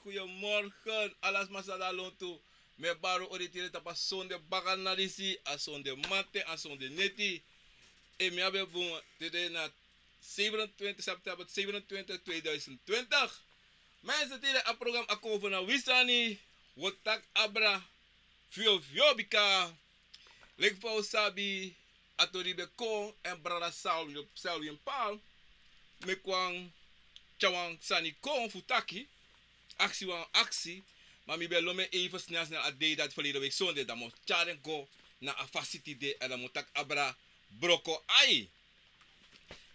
Goedemorgen. Alas masada lontu. Me baro oritere tapa sonde bakanarisi, a sonde mate, a sonde neti. E me abe boom today na 27 september 27 2020. Mensen tire a program a kovo na wisani. Wotak abra. Fio fio bika. Lek fa sabi atoribe ko en brada salwi paal. Me kwang chawang sani ko futaki. Actie wan actie. Maar mi ben lome even snel a day dat verleden week zondag. Dan moet charen go na a facility de en dan moet ik abra broko ai.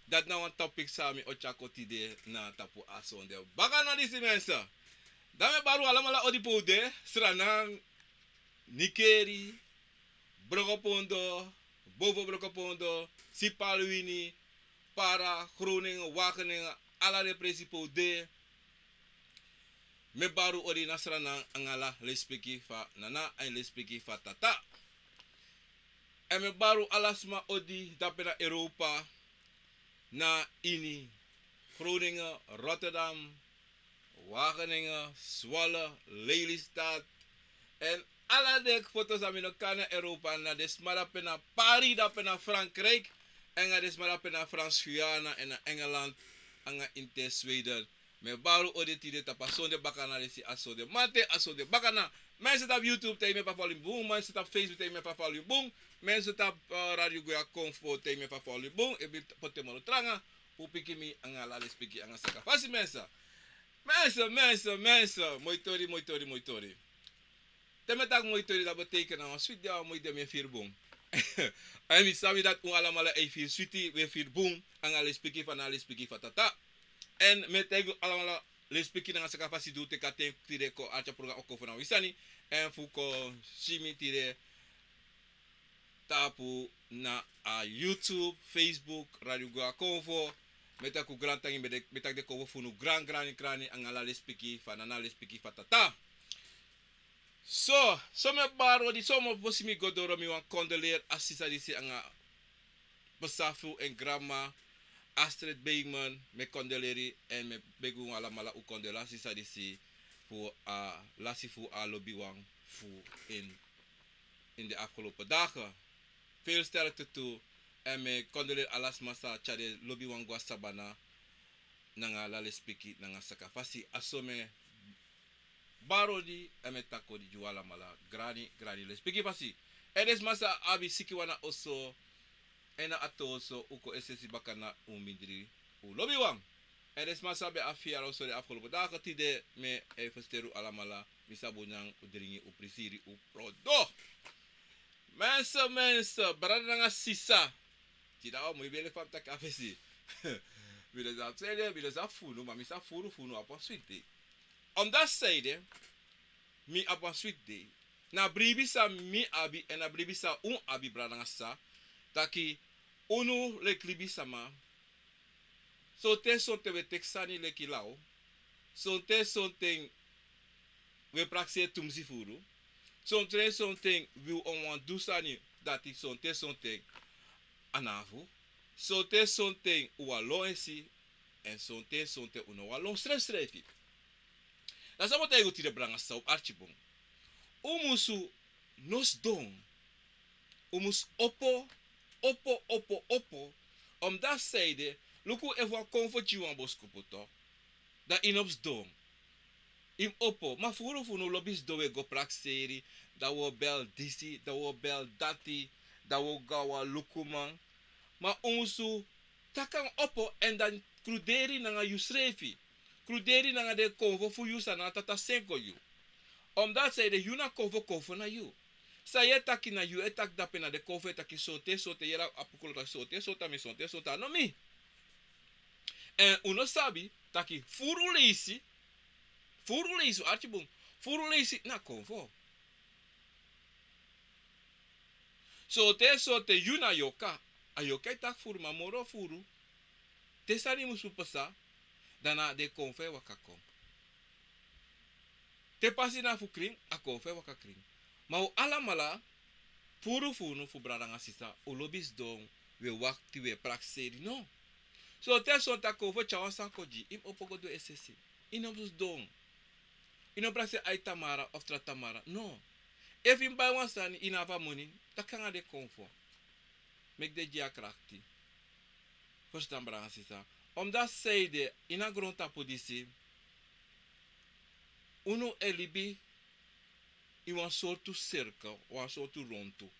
Dat nou een topic sami ochako tide na tapu a zondag. Baka na disi mensen. Dan me baru alamala odipo de. Sranang, Nikeri, Brokopondo, Bovo Brokopondo, Sipalwini, Para, Groningen, Wageningen, ala de principo de. Me baru ori nasrana angala lespeki fa nana en lespeki fa tata. En me baru alasma odi dapena Europa na ini Groningen, Rotterdam, Wageningen, Zwolle, Lelystad en alle dek foto's amino kana Europa na desmara pena Paris dapena Frankrijk en ga desmara pena Frans-Guyana en na Engeland anga inte Sweden. Me baru odi de tapa sonde bakana resi asode mate asode bakana. Mensen op YouTube tegen me pa follow boom, mensen op Facebook tegen me pa follow boom, mensen op Radio Goya Comfort tegen me pa follow boom. E bi potemo tranga upiki mi angala lespiki anga saka. Fasi mensen. Mensen, moitori. Teme tak moitori dat betekent nou sweet ja moi de me vier boom. En mi sabi dat un alamala e vier sweetie we vier boom anga lespiki van ala lespiki fatata. En met tego allemaal lespeki na saka fasi do te kate tire ko acha program oko fona wisani en fuko shimi tire tapu na a YouTube, Facebook, Radio Goa Convo meta ku grand tangi meta de ko funu grand krani angala lespeki fana na lespeki fatata. So me baro di so mo posimi godoro mi wan condoleer assisa disi anga besafu en grandma Astrid Beekman, me condoleri en me begu alamala u condolasi sa disi voor lasi voor lobby wang voor in de afgelopen dagen. Veel sterkte toe en me condoleer alas masa chade lobby wang gwa sabana nanga lale spiki nanga sakafasi asome barodi en me tako di juala mala grani le spiki fasi. Edes masa abi siki wana oso ena atoso uko esesi bakana umidri u lobby wang. En is masabe afia also de afgelopen dagen tide me even steru alamala misabonyang udringi u prisiri u prodo. Mensen, brada nga sisa. Tida o mo bele fam tak afesi. Wile za tsede, wile za funu, maar misa funu apa sweet day. Om dat zeide, mi apa sweet day. Na bribisa mi abi en na bribisa un abi brada nga sa. Taki unu le klibi sama. So te sonte we texani le kilao. So te sonte we praxe tumsi furu. So te sonte we on dusani dati son te sonte anavu. So te sonte ualo ensi. En son te sonte uno walo strefi. Dat is wat ik te brengen sa op archibong. Umusu nos don. Umus oppo. Om dat zeide, luku even comfort you aan boskopoto. Dat in ops dom. In oppo, maar voor no lobby's doe go praxeri, dat we bel disi, dat we bel dati, dat we gawa lukuman. Maar onsu takang oppo en dan kruderi nanga yusrefi. Kruderi nanga de convo fu you sana tata senko you. Om dat zeide, you na convo na you. Sa ye taki na you etak dape na de kofe taki sote yera apukulo taki sote no mi. En uno sabi taki furu leisi archibung furu leisi na konvo. Sote you na yoka ayoka tak furu mamoro furu tesani musu pasa dana de konfe wakakom. Te pasi na fukring a konfe wakakring. Maar alamala furu fu brada nga sisa u lobis don we wakti we praxeri no. So te son ta ko fo chawan san koji. Im opogo do SSC. Inom dus dong. Inom praxe ay tamara of tra tamara. No. If in buy one sani in have money, dat kan de comfort. Make de dia krakti. Verstaan branga sisa. Omdat zij de in een grond tapo disi. Uno elibi in een soort cirkel, of een soort rondto.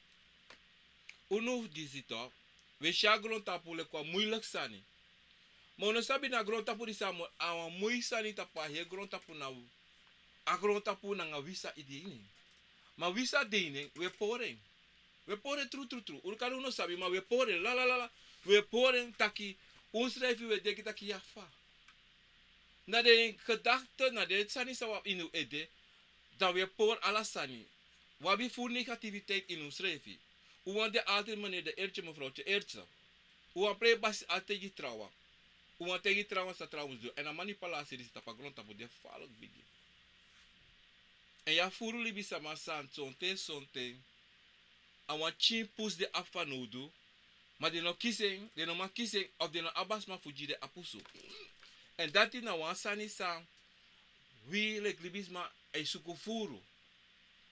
Uno disi toch. We sha grond tapo le kwa moeilijk sani. Maar uno sabi na grond tapo disi amo awan moeilijk sani tapa he grond tapo na a grond tapo na nga visa idini. Maar visa dini we poren. We poren true. Uno uno sabi maar we poren la. We poren taki ons schrijven we denken taki yafa. Na de gedachte, na de sani sa inu ede, dat we por ala sani. Wabi voor negativiteit in ons schrijven. U want de altijd meneer de eertje mevrouwtje eertje. U want pre bas altijd je trouwen. U want tegen trouwen sa trouwens doen. En a manipulatie is tapa grond tapo de falok bigi. En ja furu libi sama san sonte. Awan chin pus de afanodu. Maar de no kissing, de no ma kissing of de no abas ma fuji de apusu. En dat is nou een sani sang. We like libisma e sukufuru.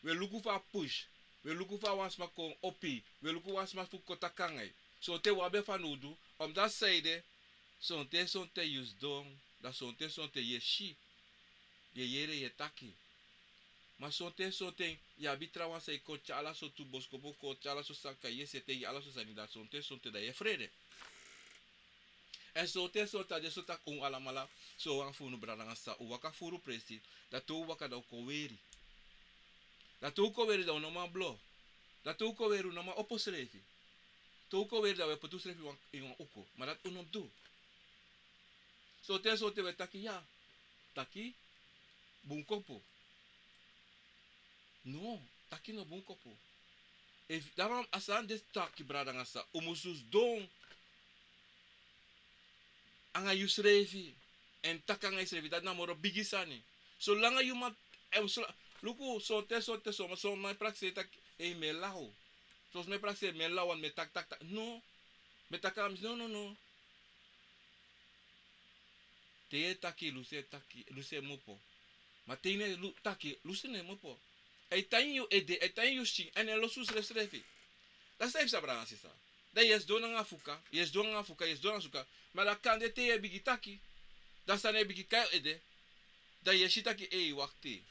We luku fa push. We luku fa wans ma kon opi. We luku wans ma fu kotakangai. So te wabe fanudu. Om dat zijde. Sonte yus dong. Dat sonte ye shi. Ye yere ye taki. Maar sonte ya bitra wans e ko chala so tu boskobo ko chala so sanka ye se te ala so sani dat sonte da ye vrede. En so de sota kung alamala so ang funu brada sa uwaka furu presi dat tu waka da ko weri. Dat tu ko weri da no ma blo. Dat tu ko weri no ma opposrefi. Tu ko weri da we potu srefi wan uko, maar dat unom do. So te we taki ya. Taki bunkopo. No, taki no bunkopo. If daarom asan des taki brada sa umusus don anga yusrefi en takanga yusrefi dat namoro bigisani so langa yuma luku so my praxe tak e melau so my praxe melau an me tak no me takam no te taki luse mopo ma tine taki luse ne mopo e tanyu ede e tanyu sing en lo sus resrefi dat is even brana sisa. Dat yes do nga fuka, yes do nga suka, maar dat kan de te bigitaki. Dat staan e bigika ede. Dat yes shitaki wakti.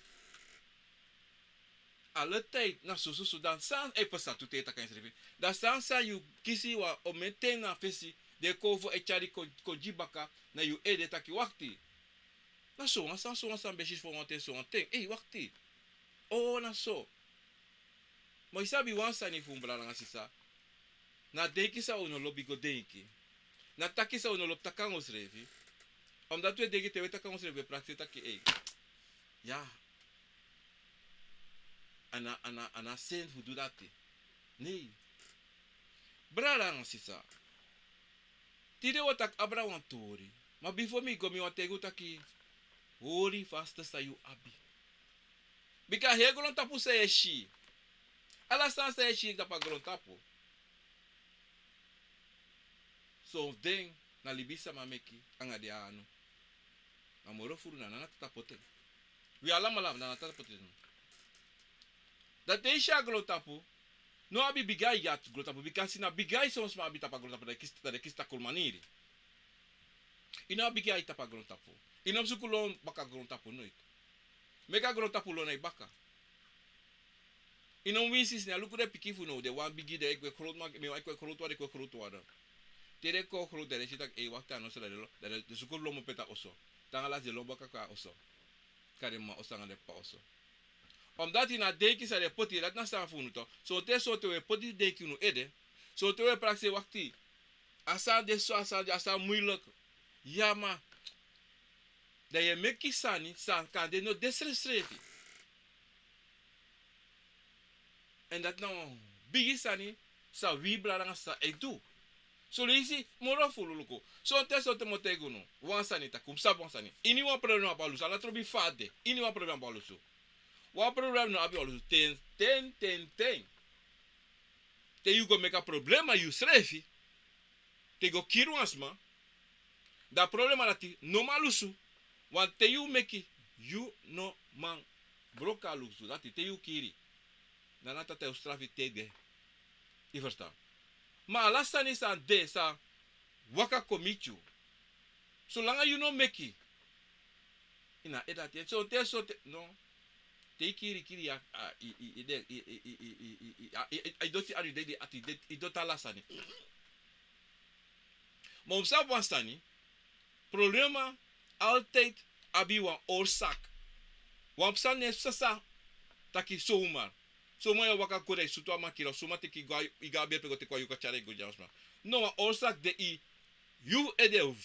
Alle tijd na so dan san e pasa tu te takan srefi. Dat san sa you kisi wa o meten na fesi de kovo e chari ko jibaka na you ede taki wakti. Na so san beshi fo monte so ante. Wakti. Oh na so. Mo isabi wansa ni fumbla nga sisa. Na denki sa uno lobi go denki. Na taki sa uno lob takang osrevi. Omdat we denki te takang osrevi praktik taki ja. Ana sen fu do dat. Nee. Brarang sisa. Tide watak abra wan tori. Ma before me go mi wategu taki. Ori fasta sa you abi. Bika hegolon tapu sa eshi. Ala san sa eshi tapa golon tapu. So ding na libisa mameki anga de anu. Amoro furu na nana tapote. We alamala na tapote. Dat isha glotapu. No abi bigai yat glotapu because na bigai somos ma abita pa glotapu da kista kulmaniri. Ina bigai tapa glotapu. Ina sukulon baka glotapu noit. Mega glotapu lo na baka. Ina winsis na lukure pikifu no de wan bigi de ekwe krotma me ekwe krotwa. Tere ko khru tere sitak wakta no sala de sukul lomo peta oso. Tangala de lobo kaka oso. Karima osanga de pa oso. Omdat ina deki sa de poti dat na sta funuto. So te we poti deki no ede. So te we praxe wakti. Asa moeilijk. Ja maar. Dat je meki sani san kan de no desresrevi. En dat nou bigi sani sa vibra nga sa edu. So lezi moro fululuko. So te motego no. Wan sanita kum sabon sani. Ini wan problema balusu. Ala trobi fade. Ini wan problema balusu. Wan problema no abi balusu. Ten. Te you go make a problema you srefi. Te go kiru asma. Da problema lati no malusu. Want te you meki you no man broka lusu. Dati te you kiri. Nanata te strafi tege. I verstaan. Maar alasan is aan de sa waka komichu. Zolang you no meki. Ina edat je so te no. Te kiri ya I doti ari de ati I dota lasani. Maar op sa wanstani problema altijd abi wan oorzaak. Want sa ne sa taki zomaar. Zomaar ya waka kore sutua makira soma te ki iga be pego te kwa yuka chare go jasma. No wan oorzaak de you ede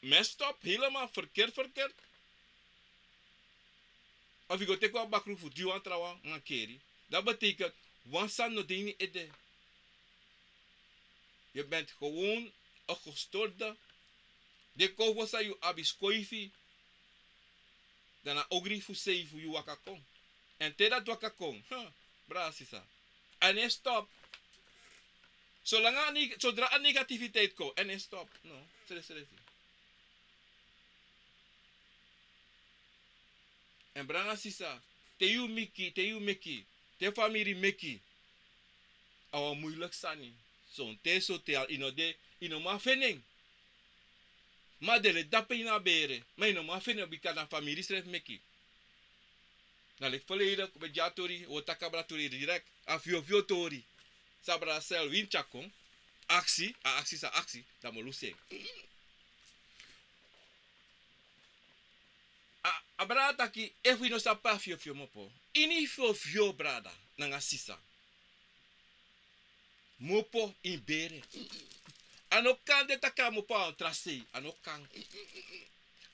messed up helemaal verkeerd. Of je gaat ook bakru voor duw aan trouwen aan keri. Dat betekent, wansan no ding ede. Je bent gewoon een gestoorde. De kovo sa you abiskoifi. Dan a ogri fu sei fu you wakakon. En te dat wakakon. Brasisa. En stop. Zodra een negativiteit komt. En stop. No. Serieus. En branga sisa, te you meki, te family meki. Awa moeilijk sani. Zo'n te so te al ino ma fening. Ma dele dape ina bere. Ma ino ma fening bika na familie schrijf meki. Na lek volledig bij jatori, o takabra tori direct. A fio tori. Sabra sel win chakong. Actie, dat mo luse. Abrada ki efu no sapa fio mopo. Ini fio brada nanga sisa. Mopo in bere. Ano kan de taka mopo an tracé. Ano kan.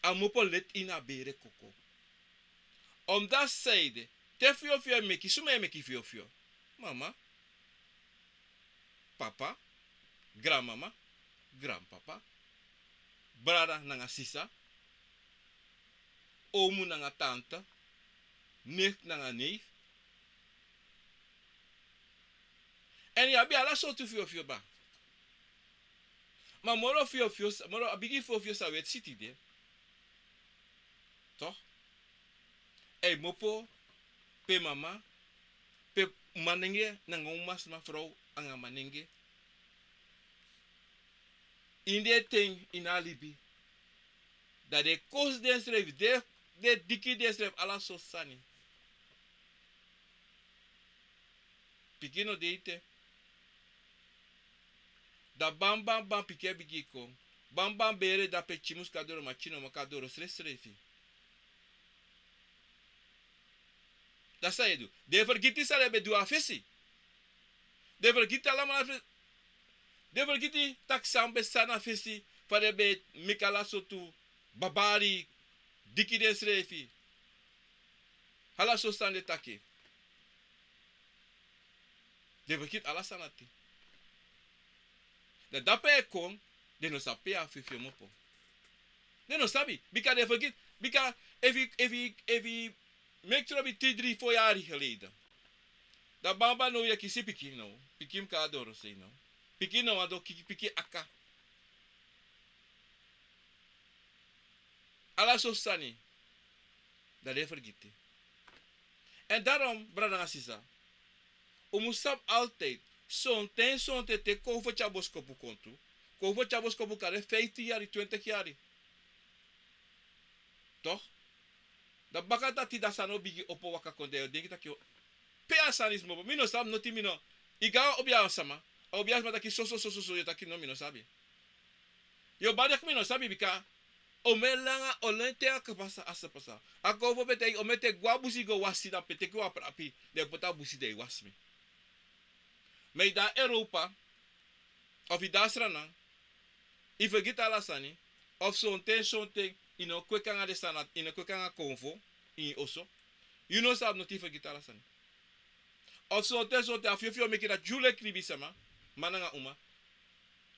A mopo let ina bere koko. Om dat zeide. Te fio meki. Sume meki fio. Mama. Papa. Grandmama. Grandpapa. Brada nanga sisa. Omu nanga tante, nicht nanga neef. En ya bi ala so tu fio ba. Maar moro moro abigi fio sa wet city de. Toch? Mopo pe mama pe manenge nanga umas ma vrouw anga manenge. In de ting in alibi. Dat de kost den schreef de dikkie den schreef ala so sani. Pikino deite. Da bam pike bigiko. Bam bere da pe chimus kadoro machino makadoro schrefi. Da sa edu. De vergiti salebe du afesi. De vergiti alama afesi. De vergiti taksambe sana fesi. Fare be mikala sotu. Babari. Dikkie den schrefi. Hala so stande take. De vergit ala sanati. De dape kom, de no sape a fifio mopo. De no sabi, bika de vergit, bika evi make sure bi 3-4 jaar geleden. Da bamba no ya kisi piki no, pikim ka adoro sei no. Piki no ado piki aka. Ala so sani. Da de vergite. En daarom, brada Assisa, omusap altijd zo'n te kovo chaboskopu kontu. Kovo chaboskopu kare 15 jaar, 20 jaar. Toch? Da baka dati da sano bigi opo waka konde. Denk dat je pea sanismo. Mino sab noti mino. Iga obia sama. Obia sama taki so yo taki no mino sabi. Yo badak mino sabi bika. Omelanga olente akapasa asapasa. Ako vo pete omete guabusi go wasida pete ko api de pota busi de wasmi. Maar da Europa, of i da srana, i vergit alasani, of zo'n ting, in een kwekanga de sanat, in een kwekanga konvo, in oso, you know sab not i vergit alasani. Of zo'n ting, af je meki dat jule kribi sama, mananga uma,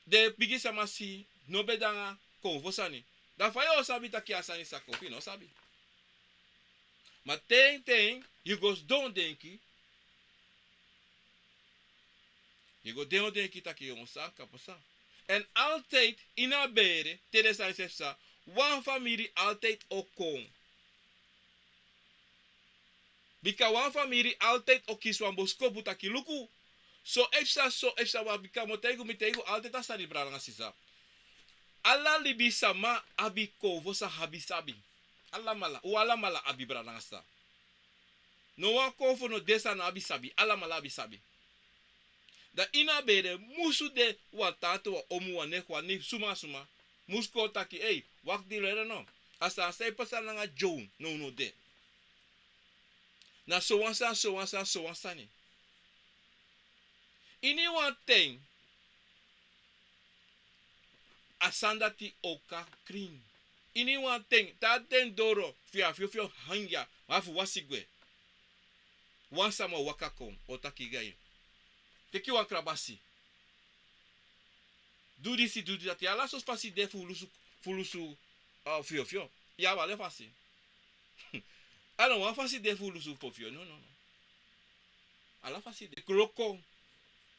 de pigi sama si, no bedanga konvo sani. Da fayo sabi taki asani sa kofi, no sabi. Maar ting, you goes don denki, you go demo de kita ki yon sa kaposa. En altijd in a bere, Teresa zegt ze, one familie altijd okon. Bika one familie altijd okiswan bosko butaki luku. So efsa wa bika motego mitego altijd asari branga sisa. Alla libi sama abi kovo sa habisabi. Alla mala abi branga sa. No wa kovo no desa na abisabi, alla mala abisabi. Da ina bere musu de watato wa omu wa nekwa ni suma. Musko taki wak di lere no. Asa say pasa nga joun no de. Na so wansa ni. Ini one thing asanda ti oka kring. Ini one thing ta den doro fio hangya wafu wasigwe. Wansa ma wakakom otaki gai. Teki wan krabasi. Do that. Ya la sos pasi de fulusu fio. Ya vale fasi. Alors wan fasi de fulusu fio. No. Ala fasi de kroko